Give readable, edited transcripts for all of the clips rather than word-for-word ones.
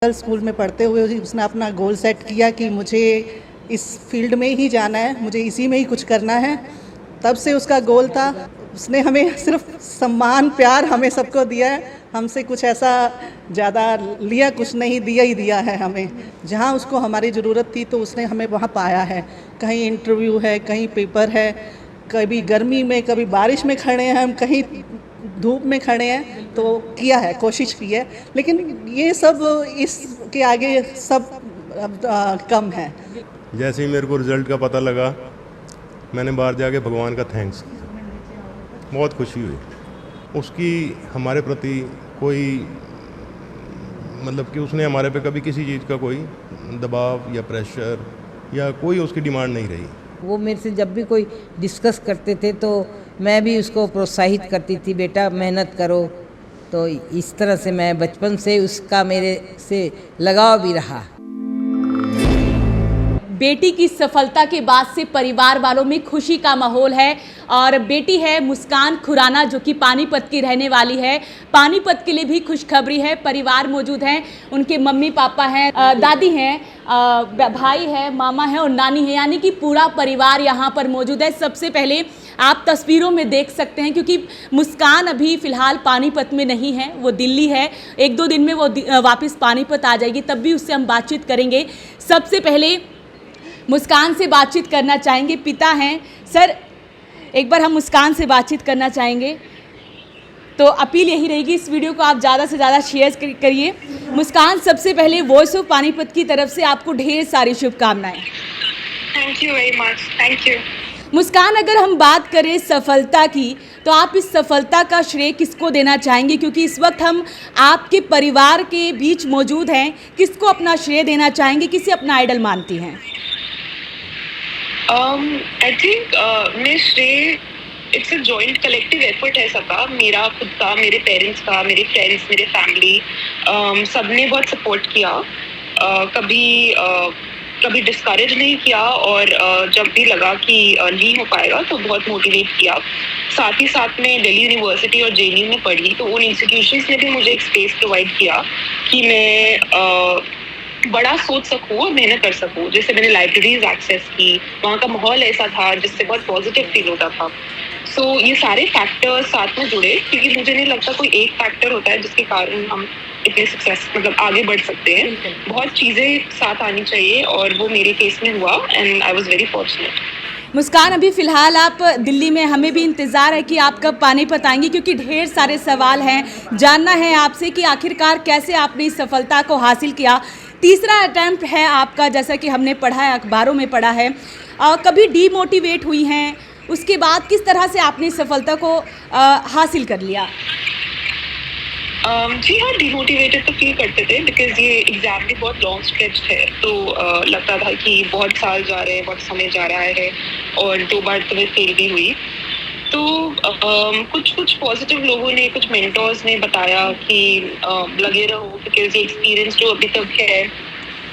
School में पढ़ते हुए उसने अपना गोल सेट किया कि मुझे इस फील्ड में ही जाना है, मुझे इसी में ही कुछ करना है। तब से उसका गोल था। उसने हमें सिर्फ सम्मान प्यार हमें सबको दिया है, हमसे कुछ ऐसा ज़्यादा लिया कुछ नहीं, दिया ही दिया है हमें। जहाँ उसको हमारी ज़रूरत थी तो उसने हमें वहाँ पाया है। कहीं इंटरव्यू है, कहीं पेपर है, कभी गर्मी में कभी बारिश में खड़े हैं हम, कहीं धूप में खड़े हैं, तो किया है, कोशिश की है। लेकिन ये सब इसके आगे सब कम है। जैसे ही मेरे को रिज़ल्ट का पता लगा, मैंने बाहर जाके भगवान का थैंक्स किया। बहुत खुशी हुई। उसकी हमारे प्रति कोई मतलब कि उसने हमारे पे कभी किसी चीज़ का कोई दबाव या प्रेशर या कोई उसकी डिमांड नहीं रही। वो मेरे से जब भी कोई डिस्कस करते थे तो मैं भी उसको प्रोत्साहित करती थी, बेटा मेहनत करो। तो इस तरह से मैं बचपन से उसका मेरे से लगाव भी रहा। बेटी की सफलता के बाद से परिवार वालों में खुशी का माहौल है और बेटी है मुस्कान खुराना जो कि पानीपत की रहने वाली है। पानीपत के लिए भी खुशखबरी है, परिवार मौजूद हैं, उनके मम्मी पापा हैं, दादी हैं, भाई है, मामा है और नानी है, यानी कि पूरा परिवार यहाँ पर मौजूद है। सबसे पहले आप तस्वीरों में देख सकते हैं क्योंकि मुस्कान अभी फ़िलहाल पानीपत में नहीं है, वो दिल्ली है। एक दो दिन में वो वापस पानीपत आ जाएगी, तब भी उससे हम बातचीत करेंगे। सबसे पहले मुस्कान से बातचीत करना चाहेंगे, पिता हैं सर। एक बार हम मुस्कान से बातचीत करना चाहेंगे, तो अपील यही रहेगी इस वीडियो को आप ज़्यादा से ज़्यादा शेयर करिए। मुस्कान, सबसे पहले वॉइस ऑफ पानीपत की तरफ से आपको ढेर सारी शुभकामनाएं। Thank you very much, thank you. Muskan, अगर हम बात करें सफलता की, तो आप इस सफलता का श्रेय किसको देना चाहेंगे? क्योंकि इस वक्त हम आपके परिवार के बीच मौजूद हैं, किसको अपना श्रेय देना चाहेंगे, किसे अपना आइडल मानती हैं? आई थिंक मैं श्रेय, it's a joint collective effort है सबका, मेरा खुद का, मेरे पेरेंट्स का, मेरे फ्रेंड्स, मेरे फैमिली, सबने बहुत सपोर्ट किया। कभी डिस्करेज नहीं किया और जब भी लगा कि नहीं हो पाएगा तो बहुत मोटिवेट किया। साथ ही साथ में दिल्ली यूनिवर्सिटी और जेएनयू में पढ़ी, तो उन इंस्टीट्यूशंस ने भी मुझे एक स्पेस प्रोवाइड किया कि मैं बड़ा सोच सकूँ और मेहनत कर सकूँ। जैसे मैंने लाइब्रेरीज एक्सेस की, वहाँ का माहौल ऐसा था जिससे बहुत पॉजिटिव फील होता था। सो ये सारे फैक्टर्स साथ में जुड़े, क्योंकि मुझे नहीं लगता कोई एक फैक्टर होता है जिसके कारण हम इतने सक्सेस मतलब आगे बढ़ सकते हैं। बहुत चीज़ें साथ आनी चाहिए और वो मेरे केस में हुआ and I was very fortunate. Muskan, अभी फ़िलहाल आप दिल्ली में, हमें भी इंतज़ार है कि आप कब पानीपत आएंगी, क्योंकि ढेर सारे सवाल हैं। जानना है आपसे कि आखिरकार कैसे आपने इस सफलता को हासिल किया। तीसरा अटैम्प्ट है आपका, जैसा कि हमने पढ़ा है, अखबारों में पढ़ा है। कभी डीमोटिवेट हुई हैं, उसके बाद किस तरह से आपने इस सफलता को हासिल कर लिया? जी हाँ, डिमोटिवेटेड तो फील करते थे, बिकॉज ये एग्ज़ाम भी बहुत लॉन्ग स्ट्रेच है, तो लगता था कि बहुत साल जा रहे हैं, बहुत समय जा रहा है, और 2 बार तो मैं फेल भी हुई। तो कुछ पॉजिटिव लोगों ने, कुछ मेंटर्स ने बताया कि लगे रहो, बिकॉज ये एक्सपीरियंस जो अभी तक है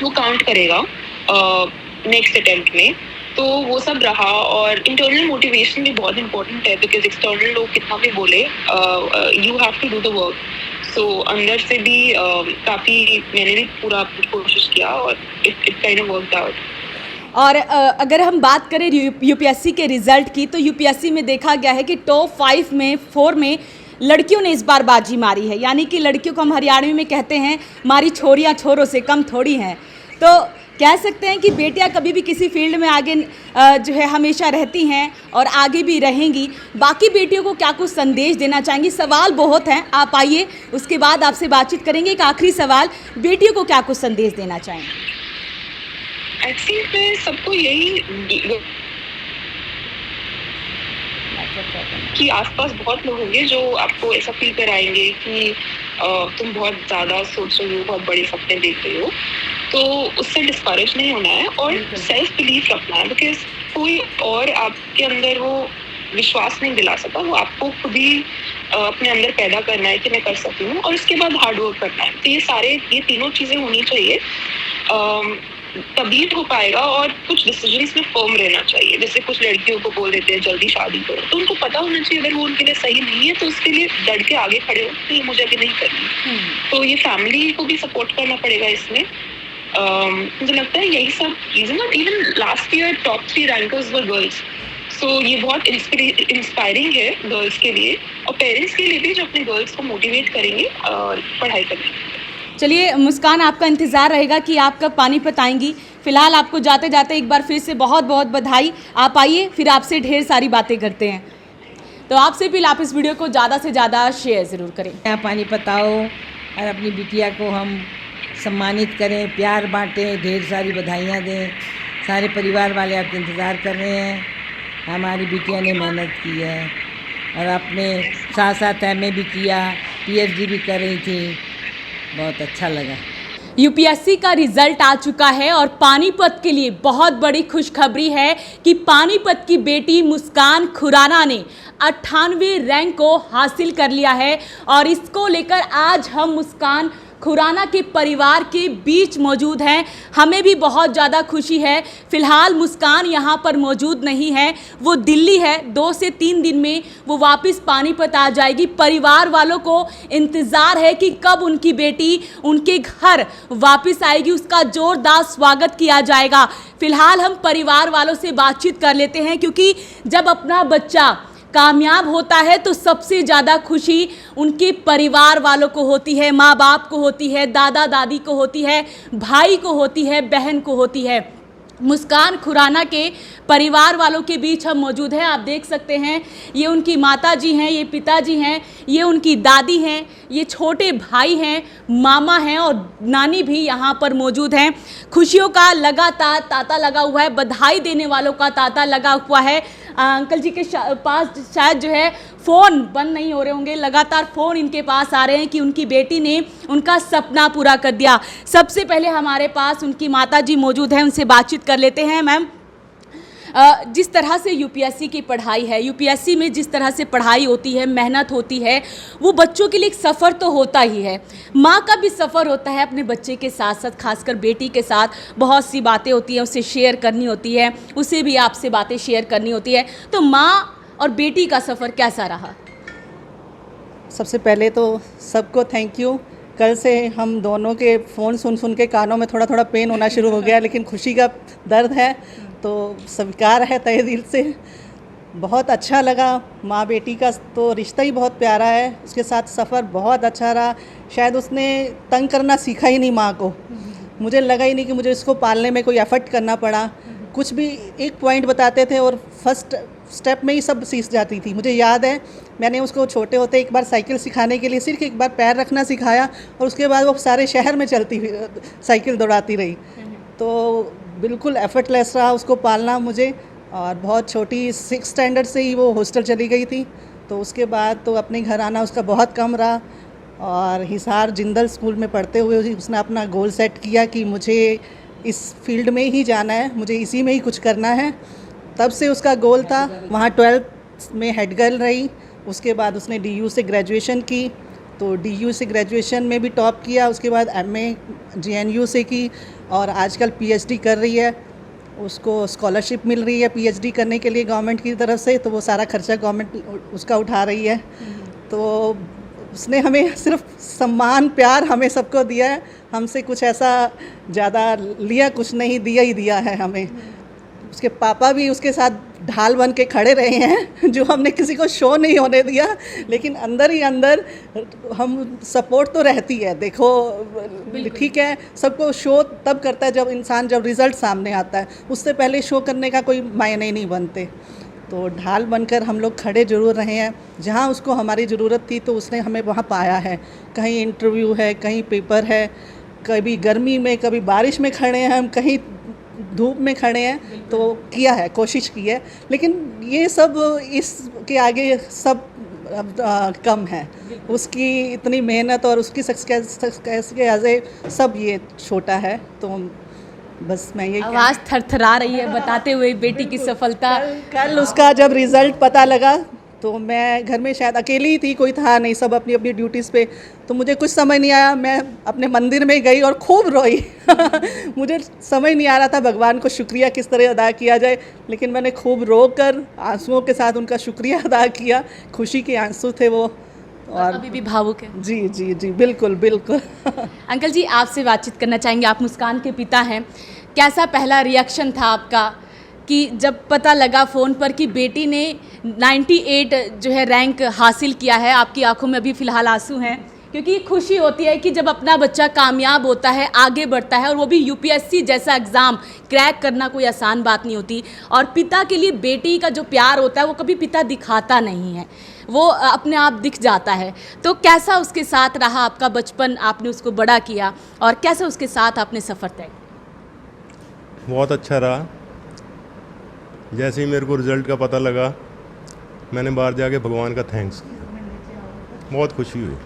वो काउंट करेगा नेक्स्ट अटेम्प्ट में। तो वो सब रहा, और इंटरनल मोटिवेशन भी बहुत इंपॉर्टेंट है, बिकॉज एक्सटर्नल लोग कितना भी बोले, you have to do the work. So अंदर से भी काफ़ी मैंने भी पूरा कोशिश किया और it kind of worked out. और अगर हम बात करें यूपीएससी के रिज़ल्ट की, तो यूपीएससी में देखा गया है कि टॉप 4 में लड़कियों ने इस बार बाजी मारी है। यानी कि लड़कियों को हम हरियाणवी में कहते हैं, मारी छोरियां छोरों से कम थोड़ी हैं। तो कह सकते हैं कि बेटियां कभी भी किसी फील्ड में आगे जो है हमेशा रहती हैं और आगे भी रहेंगी। बाकी बेटियों को क्या कुछ संदेश देना चाहेंगी? सवाल बहुत हैं, आप आइए, उसके बाद आपसे बातचीत करेंगे। एक आखिरी सवाल, बेटियों को क्या कुछ संदेश देना चाहेंगे? एक्चुअली मैं सबको यही कि आसपास बहुत लोग होंगे जो आपको ऐसा फील कराएंगे कि तुम बहुत ज़्यादा सोच रही हो, बहुत बड़े सपने देख रही हो, तो उससे डिस्करेज नहीं होना है और सेल्फ बिलीफ रखना है, बिकॉज कोई और आपके अंदर वो विश्वास नहीं दिला सकता, वो आपको खुद ही अपने अंदर पैदा करना है कि मैं कर सकती हूँ, और उसके बाद हार्ड वर्क करना है। तो ये तीनों चीज़ें होनी चाहिए। तभी हो पाएगा। और कुछ डिसीजंस में फर्म रहना चाहिए। जैसे कुछ लड़कियों को बोल देते हैं जल्दी शादी करो, तो उनको पता होना चाहिए अगर वो उनके लिए सही नहीं है तो उसके लिए डट के आगे खड़े हो कि मुझे अभी नहीं करनी। तो ये फैमिली को भी सपोर्ट करना पड़ेगा इसमें। मुझे लगता है यही सब चीजें ना। Even last year top 3 rankers were girls. So ये बहुत इंस्पायरिंग है गर्ल्स के लिए और पेरेंट्स के लिए भी, जो अपने गर्ल्स को मोटिवेट करेंगे पढ़ाई करने। चलिए मुस्कान, आपका इंतज़ार रहेगा कि आप कब पानीपत आएंगी। फिलहाल आपको जाते जाते एक बार फिर से बहुत बहुत बधाई। आप आइए, फिर आपसे ढेर सारी बातें करते हैं। तो आपसे भी आप इस वीडियो को ज़्यादा से ज़्यादा शेयर ज़रूर करें। यहाँ पानीपत आओ और अपनी बिटिया को हम सम्मानित करें, प्यार बांटें, ढेर सारी बधाइयाँ दें। सारे परिवार वाले आपके इंतज़ार कर रहे हैं। हमारी बिटिया ने मेहनत की है और अपने साथ साथ एमए भी किया, पीएचडी भी कर रही थी। बहुत अच्छा लगा। यूपीएससी का रिजल्ट आ चुका है और पानीपत के लिए बहुत बड़ी खुशखबरी है कि पानीपत की बेटी मुस्कान खुराना ने 98वें रैंक को हासिल कर लिया है। और इसको लेकर आज हम मुस्कान खुराना के परिवार के बीच मौजूद हैं। हमें भी बहुत ज़्यादा खुशी है। फिलहाल मुस्कान यहाँ पर मौजूद नहीं है, वो दिल्ली है। 2 से 3 दिन में वो वापस पानीपत आ जाएगी। परिवार वालों को इंतज़ार है कि कब उनकी बेटी उनके घर वापस आएगी, उसका जोरदार स्वागत किया जाएगा। फिलहाल हम परिवार वालों से बातचीत कर लेते हैं, क्योंकि जब अपना बच्चा कामयाब होता है तो सबसे ज़्यादा खुशी उनके परिवार वालों को होती है, माँ बाप को होती है, दादा दादी को होती है, भाई को होती है, बहन को होती है। मुस्कान खुराना के परिवार वालों के बीच हम मौजूद हैं। आप देख सकते हैं, ये उनकी माता जी हैं, ये पिताजी हैं, ये उनकी दादी हैं, ये छोटे भाई हैं, मामा हैं और नानी भी यहाँ पर मौजूद हैं। खुशियों का लगातार तांता लगा हुआ है, बधाई देने वालों का तांता लगा हुआ है। अंकल जी के पास शायद जो है फ़ोन बंद नहीं हो रहे होंगे, लगातार फ़ोन इनके पास आ रहे हैं कि उनकी बेटी ने उनका सपना पूरा कर दिया। सबसे पहले हमारे पास उनकी माताजी मौजूद हैं, उनसे बातचीत कर लेते हैं। मैम, जिस तरह से यूपीएससी की पढ़ाई है, यूपीएससी में जिस तरह से पढ़ाई होती है, मेहनत होती है, वो बच्चों के लिए एक सफ़र तो होता ही है। माँ का भी सफ़र होता है अपने बच्चे के साथ साथ, खासकर बेटी के साथ बहुत सी बातें होती हैं, उसे शेयर करनी होती है, उसे भी आपसे बातें शेयर करनी होती है। तो माँ और बेटी का सफ़र कैसा रहा? सबसे पहले तो सबको थैंक यू। कल से हम दोनों के फ़ोन सुन के कानों में थोड़ा थोड़ा पेन होना शुरू हो गया, लेकिन खुशी का दर्द है तो स्वीकार है तहे दिल से। बहुत अच्छा लगा। माँ बेटी का तो रिश्ता ही बहुत प्यारा है, उसके साथ सफ़र बहुत अच्छा रहा। शायद उसने तंग करना सीखा ही नहीं माँ को। मुझे लगा ही नहीं कि मुझे इसको पालने में कोई एफर्ट करना पड़ा। कुछ भी एक पॉइंट बताते थे और फर्स्ट स्टेप में ही सब सीख जाती थी। मुझे याद है, मैंने उसको छोटे होते एक बार साइकिल सिखाने के लिए सिर्फ एक बार पैर रखना सिखाया और उसके बाद वो सारे शहर में चलती हुई साइकिल दौड़ाती रही। तो बिल्कुल एफर्टलेस रहा उसको पालना मुझे। और बहुत छोटी 6th स्टैंडर्ड से ही वो हॉस्टल चली गई थी, तो उसके बाद तो अपने घर आना उसका बहुत कम रहा। और हिसार जिंदल स्कूल में पढ़ते हुए उसने अपना गोल सेट किया कि मुझे इस फील्ड में ही जाना है, मुझे इसी में ही कुछ करना है। तब से उसका गोल था। वहाँ 12th में हेड गर्ल रही। उसके बाद उसने DU से ग्रेजुएशन की, तो DU से ग्रेजुएशन में भी टॉप किया। उसके बाद MA JNU से की और आजकल PhD कर रही है। उसको स्कॉलरशिप मिल रही है PhD करने के लिए गवर्नमेंट की तरफ से, तो वो सारा खर्चा गवर्नमेंट उसका उठा रही है। तो उसने हमें सिर्फ सम्मान प्यार हमें सबको दिया है। हमसे कुछ ऐसा ज़्यादा लिया कुछ नहीं, दिया ही दिया है हमें। उसके पापा भी उसके साथ ढाल बन के खड़े रहे हैं, जो हमने किसी को शो नहीं होने दिया, लेकिन अंदर ही अंदर हम सपोर्ट तो रहती है। देखो ठीक है, सबको शो तब करता है जब रिज़ल्ट सामने आता है, उससे पहले शो करने का कोई मायने नहीं बनते। तो ढाल बनकर हम लोग खड़े ज़रूर रहे हैं। जहाँ उसको हमारी ज़रूरत थी तो उसने हमें वहाँ पाया है। कहीं इंटरव्यू है, कहीं पेपर है, कभी गर्मी में कभी बारिश में खड़े हैं हम, कहीं धूप में खड़े हैं, तो किया है, कोशिश की है। लेकिन ये सब इसके आगे सब कम है। उसकी इतनी मेहनत और उसकी सक्सेस के आगे सब ये छोटा है। तो बस मैं ये आवाज़ थरथरा रही है बताते हुए बेटी की सफलता। कल उसका जब रिज़ल्ट पता लगा तो मैं घर में शायद अकेली ही थी, कोई था नहीं, सब अपनी अपनी ड्यूटीज़ पे। तो मुझे कुछ समझ नहीं आया, मैं अपने मंदिर में गई और खूब रोई मुझे समझ नहीं आ रहा था भगवान को शुक्रिया किस तरह अदा किया जाए, लेकिन मैंने खूब रो कर आंसुओं के साथ उनका शुक्रिया अदा किया। खुशी के आंसू थे वो, और अभी भी भावुक है। जी जी जी, बिल्कुल बिल्कुल अंकल जी, आपसे बातचीत करना चाहेंगे, आप मुस्कान के पिता हैं। कैसा पहला रिएक्शन था आपका कि जब पता लगा फ़ोन पर कि बेटी ने 98 जो है रैंक हासिल किया है? आपकी आंखों में अभी फ़िलहाल आंसू हैं, क्योंकि खुशी होती है कि जब अपना बच्चा कामयाब होता है, आगे बढ़ता है, और वो भी यूपीएससी जैसा एग्ज़ाम क्रैक करना कोई आसान बात नहीं होती। और पिता के लिए बेटी का जो प्यार होता है वो कभी पिता दिखाता नहीं है, वो अपने आप दिख जाता है। तो कैसा उसके साथ रहा आपका बचपन, आपने उसको बड़ा किया और कैसे उसके साथ आपने सफ़र तय? बहुत अच्छा रहा। जैसे ही मेरे को रिज़ल्ट का पता लगा, मैंने बाहर जाके भगवान का थैंक्स किया। बहुत खुशी हुई।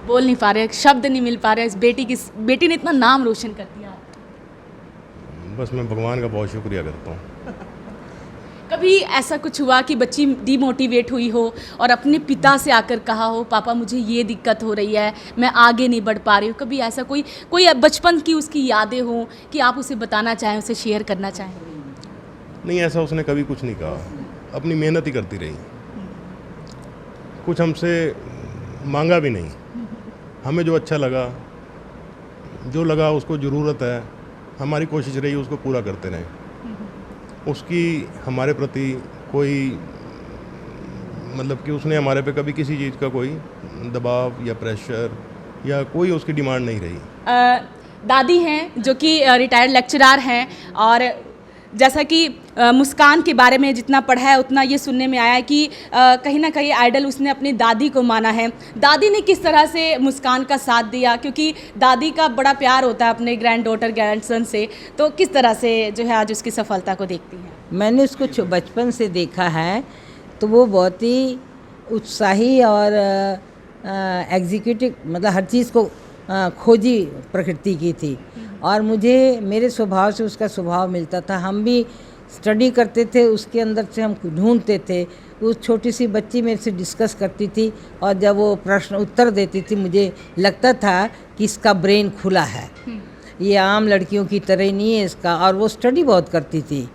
बोल नहीं पा रहे, शब्द नहीं मिल पा रहे। इस बेटी ने इतना नाम रोशन कर दिया। बस मैं भगवान का बहुत शुक्रिया करता हूँ। कभी ऐसा कुछ हुआ कि बच्ची डीमोटिवेट हुई हो और अपने पिता से आकर कहा हो, पापा मुझे ये दिक्कत हो रही है, मैं आगे नहीं बढ़ पा रही हूँ? कभी ऐसा कोई बचपन की उसकी यादें हों कि आप उसे बताना चाहें, उसे शेयर करना चाहें? नहीं, ऐसा उसने कभी कुछ नहीं कहा। अपनी मेहनत ही करती रही, कुछ हमसे मांगा भी नहीं। हमें जो अच्छा लगा, जो लगा उसको ज़रूरत है, हमारी कोशिश रही उसको पूरा करते रहें। उसकी हमारे प्रति कोई मतलब कि उसने हमारे पे कभी किसी चीज़ का कोई दबाव या प्रेशर या कोई उसकी डिमांड नहीं रही। दादी हैं जो कि रिटायर्ड लेक्चरार हैं, और जैसा कि मुस्कान के बारे में जितना पढ़ा है उतना ये सुनने में आया है कि कहीं ना कहीं आइडल उसने अपनी दादी को माना है। दादी ने किस तरह से मुस्कान का साथ दिया, क्योंकि दादी का बड़ा प्यार होता है अपने ग्रैंड डॉटर ग्रैंडसन से, तो किस तरह से जो है आज उसकी सफलता को देखती हैं? मैंने उसको बचपन से देखा है, तो वो बहुत ही उत्साही और एग्जीक्यूटिव, मतलब हर चीज़ को खोजी प्रकृति की थी। और मुझे मेरे स्वभाव से उसका स्वभाव मिलता था। हम भी स्टडी करते थे, उसके अंदर से हम ढूंढते थे। वो छोटी सी बच्ची मेरे से डिस्कस करती थी, और जब वो प्रश्न उत्तर देती थी मुझे लगता था कि इसका ब्रेन खुला है, ये आम लड़कियों की तरह नहीं है इसका। और वो स्टडी बहुत करती थी।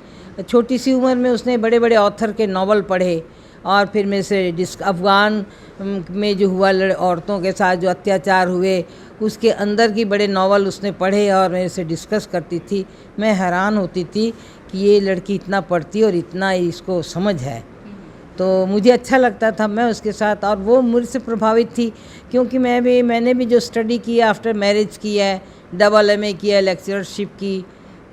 छोटी सी उम्र में उसने बड़े बड़े ऑथर के नावल पढ़े, और फिर मेरे से अफ़गान में जो हुआ औरतों के साथ जो अत्याचार हुए उसके अंदर की बड़े नावल उसने पढ़े और मेरे से डिस्कस करती थी। मैं हैरान होती थी कि ये लड़की इतना पढ़ती और इतना इसको समझ है, तो मुझे अच्छा लगता था मैं उसके साथ। और वो मुझसे प्रभावित थी, क्योंकि मैंने भी जो स्टडी किया आफ्टर मैरिज किया है, डबल MA किया, लेक्चरशिप की,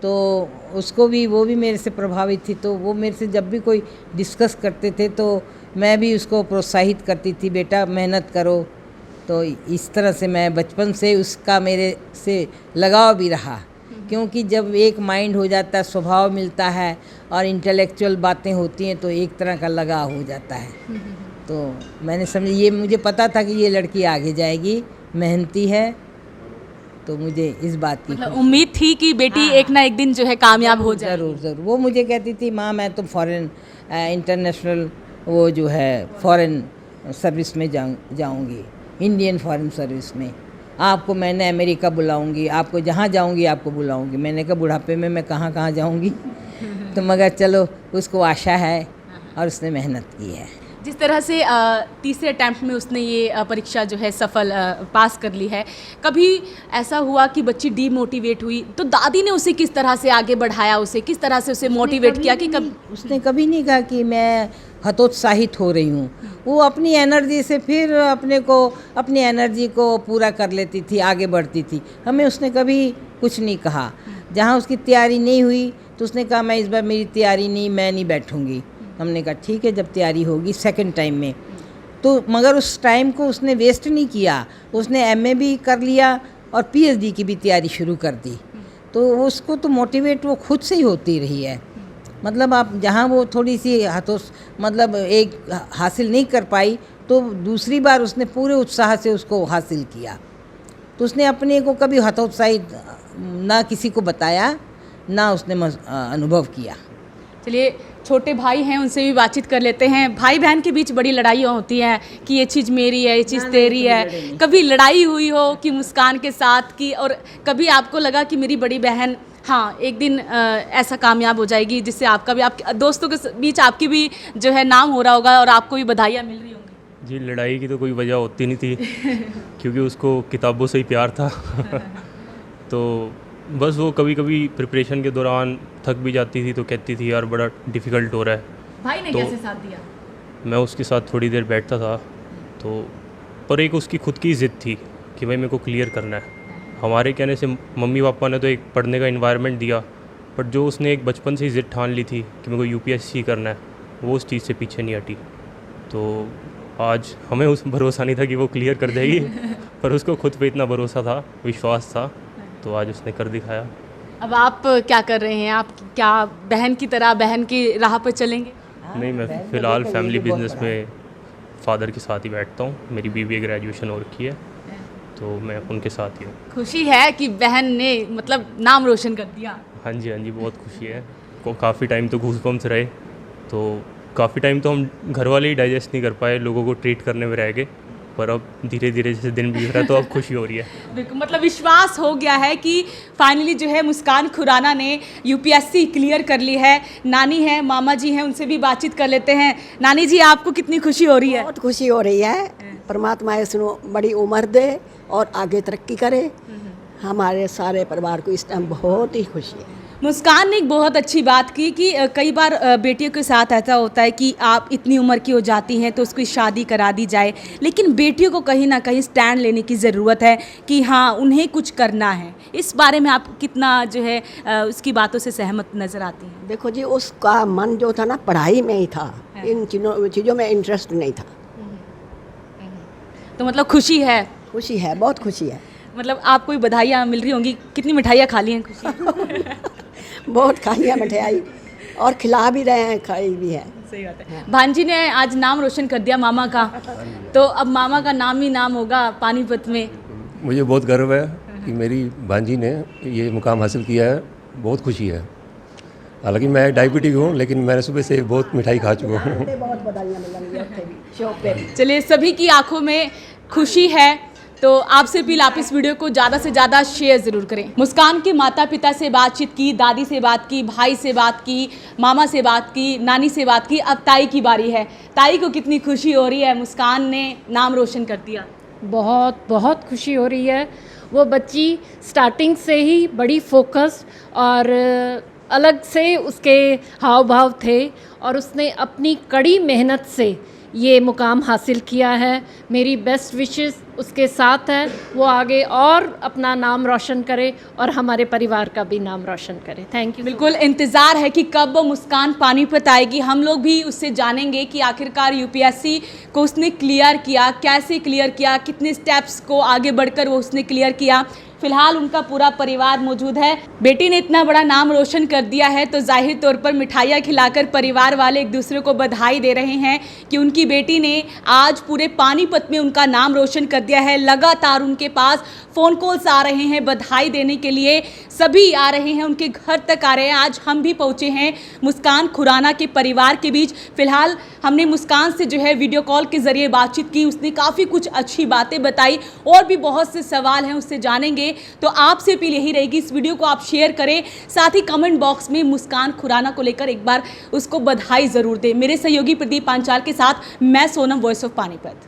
तो वो भी मेरे से प्रभावित थी। तो वो मेरे से जब भी कोई डिस्कस करते थे तो मैं भी उसको प्रोत्साहित करती थी, बेटा मेहनत करो। तो इस तरह से मैं बचपन से उसका मेरे से लगाव भी रहा, क्योंकि जब एक माइंड हो जाता है, स्वभाव मिलता है और इंटेलेक्चुअल बातें होती हैं तो एक तरह का लगाव हो जाता है। तो मैंने समझा, ये मुझे पता था कि ये लड़की आगे जाएगी, मेहनती है, तो मुझे इस बात की मतलब उम्मीद थी कि बेटी एक ना एक दिन जो है कामयाब हो जाए। ज़रूर ज़रूर। वो मुझे कहती थी, माँ मैं तो फॉरेन इंटरनेशनल वो जो है फॉरेन सर्विस में जाऊँगी, इंडियन फॉरेन सर्विस में। आपको मैंने अमेरिका बुलाऊंगी, आपको जहाँ जाऊंगी आपको बुलाऊंगी। मैंने कहा बुढ़ापे में मैं कहाँ कहाँ जाऊंगी तो मगर चलो उसको आशा है और उसने मेहनत की है। जिस तरह से तीसरे अटैम्प्ट में उसने ये परीक्षा जो है सफल पास कर ली है, कभी ऐसा हुआ कि बच्ची डीमोटिवेट हुई तो दादी ने उसे किस तरह से आगे बढ़ाया, उसे किस तरह से उसे मोटिवेट किया कि उसने कभी नहीं कहा कि मैं हतोत्साहित हो रही हूँ। वो अपनी एनर्जी से फिर अपनी एनर्जी को पूरा कर लेती थी, आगे बढ़ती थी। हमें उसने कभी कुछ नहीं कहा। जहाँ उसकी तैयारी नहीं हुई तो उसने कहा मैं इस बार मेरी तैयारी नहीं, मैं नहीं बैठूँगी। हमने कहा ठीक है, जब तैयारी होगी सेकंड टाइम में। तो मगर उस टाइम को उसने वेस्ट नहीं किया, उसने MA भी कर लिया और PhD की भी तैयारी शुरू कर दी। तो उसको तो मोटिवेट वो खुद से ही होती रही है। मतलब आप जहाँ वो थोड़ी सी मतलब एक हासिल नहीं कर पाई तो दूसरी बार उसने पूरे उत्साह से उसको हासिल किया। तो उसने अपने को कभी हतोत्साहित ना किसी को बताया, ना उसने अनुभव किया। चलिए छोटे भाई हैं, उनसे भी बातचीत कर लेते हैं। भाई बहन के बीच बड़ी लड़ाइयाँ होती हैं कि ये चीज़ मेरी है, ये चीज़ तेरी है। कभी लड़ाई हुई हो कि मुस्कान के साथ की, और कभी आपको लगा कि मेरी बड़ी बहन हाँ एक दिन ऐसा कामयाब हो जाएगी जिससे आपका भी, आपके दोस्तों के बीच आपकी भी जो है नाम हो रहा होगा और आपको भी बधाइयाँ मिल रही होंगी? जी, लड़ाई की तो कोई वजह होती नहीं थी क्योंकि उसको किताबों से ही प्यार था तो बस वो कभी कभी प्रिपरेशन के दौरान थक भी जाती थी तो कहती थी यार बड़ा डिफ़िकल्ट हो रहा है। भाई ने तो कैसे साथ दिया? मैं उसके साथ थोड़ी देर बैठता था तो, पर एक उसकी खुद की ज़िद थी कि भाई मेरे को क्लियर करना है। हमारे कहने से मम्मी पापा ने तो एक पढ़ने का इन्वायरमेंट दिया, बट जो उसने एक बचपन से ही ज़िद ठान ली थी कि मेरे को यूपीएससी करना है, वो उस चीज़ से पीछे नहीं हटी। तो आज हमें उस भरोसा नहीं था कि वो क्लियर कर देगी पर उसको खुद पे इतना भरोसा था, विश्वास था, तो आज उसने कर दिखाया। अब आप क्या कर रहे हैं? आप क्या बहन की तरह बहन की राह पर चलेंगे? नहीं, मैं फ़िलहाल फैमिली बिजनेस में फ़ादर के साथ ही बैठता हूँ। मेरी बीबीए ग्रेजुएशन हो रखी है तो मैं उनके साथ ही हूँ। खुशी है कि बहन ने मतलब नाम रोशन कर दिया? हाँ जी, हाँ जी, बहुत खुशी है। काफ़ी टाइम तो घूसबम्स रहे, तो काफ़ी टाइम तो हम घर वाले ही डाइजेस्ट नहीं कर पाए, लोगों को ट्रीट करने में रह गए, पर अब धीरे धीरे जैसे दिन बीत रहा है तो अब खुशी हो रही है। बिल्कुल, मतलब विश्वास हो गया है कि फाइनली जो है मुस्कान खुराना ने यूपीएससी क्लियर कर ली है। नानी है, मामा जी हैं, उनसे भी बातचीत कर लेते हैं। नानी जी, आपको कितनी खुशी हो रही है? बहुत खुशी हो रही है। परमात्मा इसको बड़ी उम्र दे और आगे तरक्की करे। हमारे सारे परिवार को इस टाइम बहुत ही खुशी है। मुस्कान ने एक बहुत अच्छी बात की कि कई बार बेटियों के साथ ऐसा होता है कि आप इतनी उम्र की हो जाती हैं तो उसकी शादी करा दी जाए, लेकिन बेटियों को कहीं ना कहीं स्टैंड लेने की ज़रूरत है कि हाँ उन्हें कुछ करना है। इस बारे में आप कितना जो है उसकी बातों से सहमत नज़र आती हैं? देखो जी, उसका मन जो था ना पढ़ाई में ही था, इन चीज़ों में इंटरेस्ट नहीं था। तो मतलब खुशी है? खुशी है, बहुत खुशी है। मतलब आपको भी बधाइयाँ मिल रही होंगी। कितनी मिठाइयाँ खा ली हैं खुशी? बहुत खाई है मिठाई और खिला भी रहे हैं, खाई भी है। सही बात है। भांजी ने आज नाम रोशन कर दिया मामा का, तो अब मामा का नाम ही नाम होगा पानीपत में। मुझे बहुत गर्व है कि मेरी भांजी ने ये मुकाम हासिल किया है, बहुत खुशी है। हालांकि मैं डायबिटिक हूँ लेकिन मैंने सुबह से बहुत मिठाई खा चुका हूँ। बहुत बधाइयाँ मिलेंगी। चलिए, सभी की आंखों में खुशी है, तो आपसे अपील आप इस वीडियो को ज़्यादा से ज़्यादा शेयर ज़रूर करें। मुस्कान के माता पिता से बातचीत की, दादी से बात की, भाई से बात की, मामा से बात की, नानी से बात की, अब ताई की बारी है। ताई को कितनी खुशी हो रही है? मुस्कान ने नाम रोशन कर दिया। बहुत बहुत खुशी हो रही है। वो बच्ची स्टार्टिंग से ही बड़ी फोकस्ड और अलग से उसके हाव भाव थे और उसने अपनी कड़ी मेहनत से ये मुकाम हासिल किया है। मेरी बेस्ट विशेस उसके साथ है, वो आगे और अपना नाम रोशन करे और हमारे परिवार का भी नाम रोशन करे। Thank you. बिल्कुल इंतज़ार है कि कब मुस्कान पानीपत आएगी। हम लोग भी उससे जानेंगे कि आखिरकार यूपीएससी को उसने क्लियर किया, कैसे क्लियर किया, कितने स्टेप्स को आगे बढ़कर वो उसने क्लियर किया। फिलहाल उनका पूरा परिवार मौजूद है। बेटी ने इतना बड़ा नाम रोशन कर दिया है तो जाहिर तौर पर मिठाइयाँ खिलाकर परिवार वाले एक दूसरे को बधाई दे रहे हैं कि उनकी बेटी ने आज पूरे पानीपत में उनका नाम रोशन कर दिया है। लगातार उनके पास फ़ोन कॉल्स आ रहे हैं बधाई देने के लिए, सभी आ रहे हैं, उनके घर तक आ रहे हैं। आज हम भी पहुँचे हैं मुस्कान खुराना के परिवार के बीच। फिलहाल हमने मुस्कान से जो है वीडियो कॉल के ज़रिए बातचीत की, उसने काफ़ी कुछ अच्छी बातें बताई और भी बहुत से सवाल हैं उससे जानेंगे। तो आपसे अपील यही रहेगी, इस वीडियो को आप शेयर करें, साथ ही कमेंट बॉक्स में मुस्कान खुराना को लेकर एक बार उसको बधाई ज़रूर दें। मेरे सहयोगी प्रदीप पांचाल के साथ मैं सोनम, वॉइस ऑफ पानीपत।